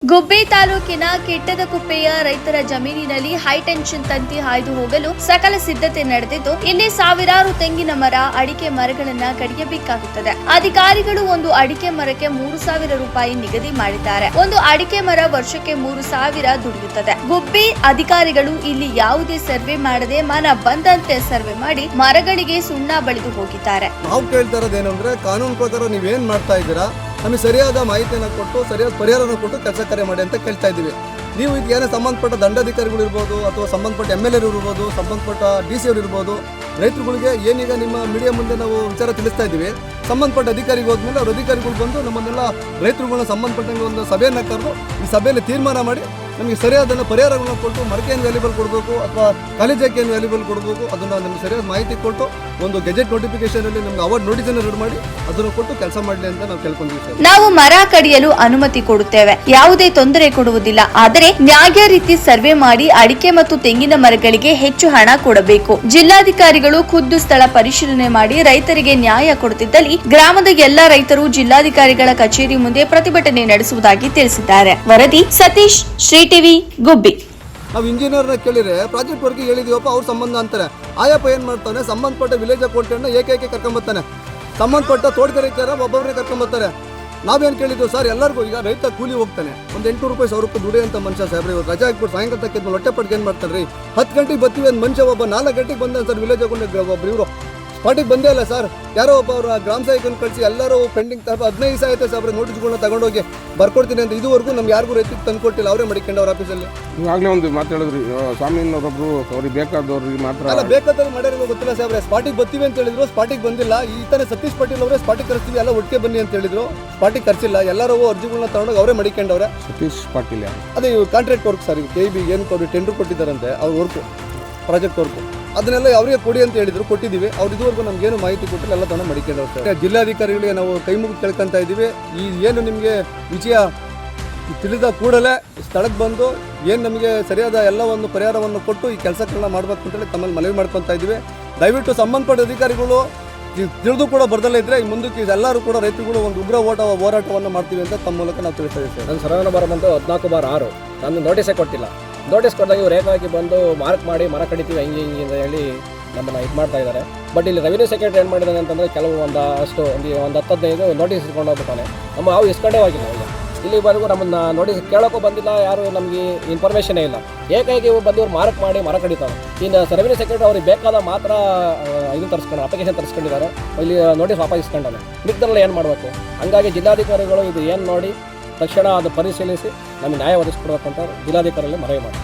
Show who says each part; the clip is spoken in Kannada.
Speaker 1: ಗುಬ್ಬಿ ತಾಲೂಕಿನ ಕೆಟ್ಟದಕುಪ್ಪೆಯ ರೈತರ ಜಮೀನಿನಲ್ಲಿ ಹೈಟೆನ್ಷನ್ ತಂತಿ ಹಾಯ್ದು ಹೋಗಲು ಸಕಲ ಸಿದ್ಧತೆ ನಡೆದಿದ್ದು, ಇಲ್ಲಿ ಸಾವಿರಾರು ತೆಂಗಿನ ಮರ, ಅಡಿಕೆ ಮರಗಳನ್ನ ಕಡಿಯಬೇಕಾಗುತ್ತದೆ. ಅಧಿಕಾರಿಗಳು ಒಂದು ಅಡಿಕೆ ಮರಕ್ಕೆ 3,000 ರೂಪಾಯಿ ನಿಗದಿ ಮಾಡಿದ್ದಾರೆ. ಒಂದು ಅಡಿಕೆ ಮರ ವರ್ಷಕ್ಕೆ 3,000 ದುಡಿಯುತ್ತದೆ. ಗುಬ್ಬಿ ಅಧಿಕಾರಿಗಳು ಇಲ್ಲಿ ಯಾವುದೇ ಸರ್ವೆ ಮಾಡದೆ ಮನ ಬಂದಂತೆ ಸರ್ವೆ ಮಾಡಿ ಮರಗಳಿಗೆ ಸುಣ್ಣ ಬಳಿದು ಹೋಗಿದ್ದಾರೆ.
Speaker 2: ನಾವು ಕೇಳ್ತಾ ಇರೋದೇನಂದ್ರೆ, ಕಾನೂನು ಪ್ರಕಾರ ನೀವೇನ್ ಮಾಡ್ತಾ ಇದ್ದೀರಾ, ನಮಗೆ ಸರಿಯಾದ ಮಾಹಿತಿಯನ್ನು ಕೊಟ್ಟು ಸರಿಯಾದ ಪರಿಹಾರನ ಕೊಟ್ಟು ಕೆಲಸ ಕಾರ್ಯ ಮಾಡಿ ಅಂತ ಕೇಳ್ತಾ ಇದ್ದೀವಿ. ನೀವು ಇದಕ್ಕೆ ಸಂಬಂಧಪಟ್ಟ ದಂಡಾಧಿಕಾರಿಗಳು ಇರ್ಬೋದು, ಅಥವಾ ಸಂಬಂಧಪಟ್ಟ MLA ಇರ್ಬೋದು, ಸಂಬಂಧಪಟ್ಟ DC ಅವರು ಇರ್ಬೋದು, ರೈತರುಗಳಿಗೆ ಏನೀಗ ನಿಮ್ಮ ಮೀಡಿಯಾ ಮುಂದೆ ನಾವು ವಿಚಾರ ತಿಳಿಸ್ತಾ ಇದ್ದೀವಿ. ಸಂಬಂಧಪಟ್ಟ ಅಧಿಕಾರಿಗೆ ಹೋದ್ಮೇಲೆ ಅವ್ರ ಅಧಿಕಾರಿಗಳು ಬಂದು ನಮ್ಮನ್ನೆಲ್ಲ ರೈತರುಗಳನ್ನ ಸಂಬಂಧಪಟ್ಟಂಗೆ ಒಂದು ಸಭೆಯನ್ನು ಕರೆದು ಈ ಸಭೆಯಲ್ಲಿ ತೀರ್ಮಾನ ಮಾಡಿ ನಮಗೆ ಸರಿಯಾದ ಪರಿಹಾರಗಳನ್ನ ಕೊಟ್ಟು ಮರಕ್ಕೆ ಏನು ವ್ಯಾಲ್ಯೂಬಲ್ ಕೊಡಬೇಕು ಅಥವಾ ಕಾಲೇಜಕ್ಕೆ ಏನು ವ್ಯಾಲ್ಯೂಬಲ್ ಕೊಡಬೇಕು ಅದನ್ನು ನಮಗೆ ಸರಿಯಾದ ಮಾಹಿತಿ ಕೊಟ್ಟು ಒಂದು ಗೆಜೆಟ್ ನೋಟಿಫಿಕೇಶನಲ್ಲಿ ನಮ್ಗೆ ಅವಾರ್ಡ್ ನೋಟಿಸನ್ನು ರೆಡಿ ಮಾಡಿ ಅದನ್ನು ಕೊಟ್ಟು ಕೆಲಸ ಮಾಡಲಿ ಅಂತ ನಾವು ಕೇಳ್ಕೊಂಡಿದ್ದೀವಿ ಸರ್.
Speaker 1: ನಾವು ಮರ ಕಡಿಯಲು ಅನುಮತಿ ಕೊಡುತ್ತೇವೆ, ಯಾವುದೇ ತೊಂದರೆ ಕೊಡುವುದಿಲ್ಲ. ಆದರೆ ನ್ಯಾಯ ರೀತಿ ಸರ್ವೆ ಮಾಡಿ ಅಡಿಕೆ ಮತ್ತು ತೆಂಗಿನ ಮರಗಳಿಗೆ ಹೆಚ್ಚು ಹಣ ಕೊಡಬೇಕು. ಜಿಲ್ಲಾಧಿಕಾರಿಗಳು ಖುದ್ದು ಸ್ಥಳ ಪರಿಶೀಲನೆ ಮಾಡಿ ರೈತರಿಗೆ ನ್ಯಾಯ ಕೊಡುತ್ತಿದ್ದಲ್ಲಿ ಗ್ರಾಮದ ಎಲ್ಲಾ ರೈತರು ಜಿಲ್ಲಾಧಿಕಾರಿಗಳ ಕಚೇರಿ ಮುಂದೆ ಪ್ರತಿಭಟನೆ ನಡೆಸುವುದಾಗಿ ತಿಳಿಸಿದ್ದಾರೆ. ವರದಿ ಸತೀಶ್, ಶ್ರೀ ಟಿವಿ, ಗುಬ್ಬಿ.
Speaker 2: ನಾವು ಇಂಜಿನಿಯರ್ನ ಕೇಳಿದ್ರೆ ಪ್ರಾಜೆಕ್ಟ್ ವರ್ಕ್ ಹೇಳಿದೀವಪ್ಪ, ಅವ್ರ ಸಂಬಂಧ ಅಂತಾರೆ. ಆಯಪ್ಪ ಏನು ಮಾಡ್ತಾನೆ, ಸಂಬಂಧಪಟ್ಟ ವಿಲೇಜ್ ಅಕೌಂಟೆಂಟ್ನ ಏಕೈಕೆ ಕರ್ಕೊಂಬರ್ತಾನೆ, ಸಂಬಂಧಪಟ್ಟ ತೋಟಗಾರಿಕೆರ ಒಬ್ಬೊಬ್ಬರೇ ಕರ್ಕೊಂಬರ್ತಾರೆ. ನಾವೇನು ಕೇಳಿದ್ವಿ ಸರ್, ಎಲ್ಲರಿಗೂ ಈಗ ರೈತ ಕೂಲಿ ಹೋಗ್ತಾನೆ, ಒಂದು 800 ರೂಪಾಯಿ 1,000 ರೂಪಾಯಿ ದುಡಿಯೋ ಅಂತ ಮನುಷ್ಯ ಸಾಹೇಬ್ರೆ, ಇವತ್ತು ರಜಾ ಹಾಕ್ಬಿಟ್ಟು ಸಾಯಂಕಾಲ ತಕ್ಕಿದ್ಮೇಲೆ ಹೊಟ್ಟೆ ಪಟ್ಟಿಗೆ ಏನು ಮಾಡ್ತಾರೆ ರೀ? 10 ಗಂಟೆಗೆ ಬರ್ತೀವಿ ಅಂತ ಮನುಷ್ಯ ಒಬ್ಬ 4 ಗಂಟೆಗೆ ಬಂದ ಸರ್ ವಿಲೇಜ್ ಅಕೌಂಟ್ ಒಬ್ಬರು ಇವರು ಸ್ಪಾಟಿಗೆ ಬಂದೇ ಇಲ್ಲ ಸರ್. ಯಾರೋ ಒಬ್ಬ ಅವರ ಗ್ರಾಮ ಸಹಾಯಕನ ಕಳಿಸಿ ಎಲ್ಲರೂ ಪೆಂಡಿಂಗ್ 15 ದಿವಸ ಆಯ್ತು ಸಾಬ್ರೆ ನೋಟಿಸ್ಗಳನ್ನ ತಗೊಂಡೋಗಿ ಬರ್ಕೊಡ್ತೀನಿ ಅಂತ ಇದುವರೆಗೂ ನಮ್ಗೆ ಯಾರಿಗೂ ರೈತರಿಗೆ ತಂದು ಕೊಟ್ಟಿಲ್ಲ, ಅವರೇ ಮಡಿಕೊಂಡು ಅವ್ರ ಆಫೀಸಲ್ಲಿ.
Speaker 3: ಈಗಾಗಲೇ ಒಂದು ಮಾತಾಡಿದ್ರಿ, ಸ್ವಾಮಿನವರೊಬ್ರು ಅವ್ರಿಗೆ ಬೇಕಾದವ್ರಿಗೆ ಮಾತ್ರ
Speaker 2: ಅಲ್ಲ, ಬೇಕಾದ್ರೆ ಮಾಡ್ಯಾರ ಗೊತ್ತಿಲ್ಲ ಸಾಬ್ರೆ. ಸ್ಪಾಟಿಗೆ ಬರ್ತೀವಿ ಅಂತ ಹೇಳಿದ್ರು, ಸ್ಪಾಟಿಗೆ ಬಂದಿಲ್ಲ. ಈ ತಾನೇ ಸತೀಶ್ ಪಾಟೀಲ್ ಅವರೇ ಸ್ಪಾಟಿಗೆ ಕರೆಸ್ತೀವಿ ಎಲ್ಲ ಒಟ್ಟಿಗೆ ಬನ್ನಿ ಅಂತ ಹೇಳಿದ್ರು, ಸ್ಪಾಟಿಗೆ ಕರ್ಸಿಲ್ಲ. ಎಲ್ಲರೂ ಅರ್ಜಿಗಳನ್ನ ತಗೊಂಡೋಗಿ ಅವರೇ ಮಡಿಕೊಂಡವ್ರೆ.
Speaker 3: ಸತೀಶ್ ಪಾಟೀಲ್
Speaker 2: ಅದೇ ಕಾಂಟ್ರಾಕ್ಟ್ ವರ್ಕ್ ಸರ್, ಈಗ KB ಏನು ಟೆಂಡರ್ ಕೊಟ್ಟಿದ್ದಾರಂತೆ ಅವ್ರ ವರ್ಕು, ಪ್ರಾಜೆಕ್ಟ್ ವರ್ಕು, ಅದನ್ನೆಲ್ಲ ಅವರಿಗೆ ಕೊಡಿ ಅಂತ ಹೇಳಿದ್ರು, ಕೊಟ್ಟಿದ್ದೀವಿ. ಅವ್ರು ಇದುವರೆಗೂ ನಮಗೇನು ಮಾಹಿತಿ ಕೊಟ್ಟಿಲ್ಲ, ಎಲ್ಲ ತಗೊಂಡು ಮಡಿಕೊಂಡವ್ರು. ಜಿಲ್ಲಾಧಿಕಾರಿಗಳಿಗೆ ನಾವು ಕೈ ಮುಗಿದು ಕೇಳ್ಕೊಂತ ಇದ್ದೀವಿ. ಈ ಏನು ನಿಮಗೆ ವಿಷಯ ತಿಳಿದ ಕೂಡಲೇ ಸ್ಥಳಕ್ಕೆ ಬಂದು ಏನು ನಮಗೆ ಸರಿಯಾದ ಎಲ್ಲ ಒಂದು ಪರಿಹಾರವನ್ನು ಕೊಟ್ಟು ಈ ಕೆಲಸಗಳನ್ನ ಮಾಡಬೇಕು ಅಂತೇಳಿ ತಮ್ಮಲ್ಲಿ ಮನವಿ ಮಾಡ್ಕೊತಾ ಇದ್ದೀವಿ. ದಯವಿಟ್ಟು ಸಂಬಂಧಪಟ್ಟ ಅಧಿಕಾರಿಗಳು ತಿಳಿದು ಕೂಡ ಬರ್ದಲ್ಲೇ ಇದ್ದರೆ ಮುಂದಕ್ಕೆ ಎಲ್ಲರೂ ಕೂಡ ರೈತರುಗಳು ಒಂದು ಉಗ್ರ ಹೋರಾಟವನ್ನು ಮಾಡ್ತೀವಿ ಅಂತ ತಮ್ಮ ಮೂಲಕ ನಾವು ತಿಳಿಸ್ತಾ ಇದ್ದೀವಿ ಸರ್.
Speaker 4: ನನ್ನ ಸರ್ವೆ ನಂಬರ್ ಬಂದು 14/6. ನಾನು ನೋಟಿಸೇ ಕೊಟ್ಟಿಲ್ಲ. ನೋಟಿಸ್ ಕೊಟ್ಟಾಗ ಇವ್ರು ರೇಖಾಕಿ ಬಂದು ಮಾರ್ಕ್ ಮಾಡಿ ಮರ ಕಡಿತೀವಿ ಹಿಂಗೆ ಅಂತ ಹೇಳಿ ನಮ್ಮನ್ನು ಇದು ಮಾಡ್ತಾ ಇದ್ದಾರೆ. ಬಟ್ ಇಲ್ಲಿ ರೆವಿನ್ಯೂ ಸೆಕ್ರೆಟರಿ ಏನು ಮಾಡಿದ್ದಾನೆ ಅಂತಂದರೆ ಕೆಲವು ಒಂದು 10-15 ನೋಟಿಸ್ ಇಸ್ಕೊಂಡು ಹೋಗ್ಬಿಟ್ಟಾನೆ. ನಾವು ಇಸ್ಕೊಂಡೇ ಹೋಗಿಲ್ಲ. ಇಲ್ಲಿವರೆಗೂ ನಮ್ಮನ್ನು ನೋಟಿಸ್ ಕೇಳೋಕ್ಕೂ ಬಂದಿಲ್ಲ, ಯಾರು ನಮಗೆ ಇನ್ಫಾರ್ಮೇಷನೇ ಇಲ್ಲ. ಏಕಾಏಕಿ ಬಂದು ಇವ್ರು ಮಾರ್ಕ್ ಮಾಡಿ ಮರ ಕಡಿತಾರೆ. ಇನ್ನು ರೆವಿನ್ಯೂ ಸೆಕ್ರೆಟರಿ ಅವ್ರಿಗೆ ಬೇಕಾದ ಮಾತ್ರ ಇದು ತರಿಸ್ಕೊಂಡು ಅಪ್ಲಿಕೇಶನ್ ತರಿಸ್ಕೊಂಡಿದ್ದಾರೆ, ಇಲ್ಲಿ ನೋಟಿಸ್ ವಾಪಸ್ ಇಸ್ಕೊಂಡಾನೆ. ಮಿಕ್ದರಲ್ಲಿ ಏನು ಮಾಡಬೇಕು? ಹಂಗಾಗಿ ಜಿಲ್ಲಾಧಿಕಾರಿಗಳು ಇದು ಏನು ನೋಡಿ ತಕ್ಷಣ ಅದು ಪರಿಶೀಲಿಸಿ ನಮಗೆ ನ್ಯಾಯ ಒದಗಿಸ್ಕೊಡ್ಬೇಕಂತ ಜಿಲ್ಲಾಧಿಕಾರಿಯಲ್ಲಿ ಮನವಿ ಮಾಡಿ.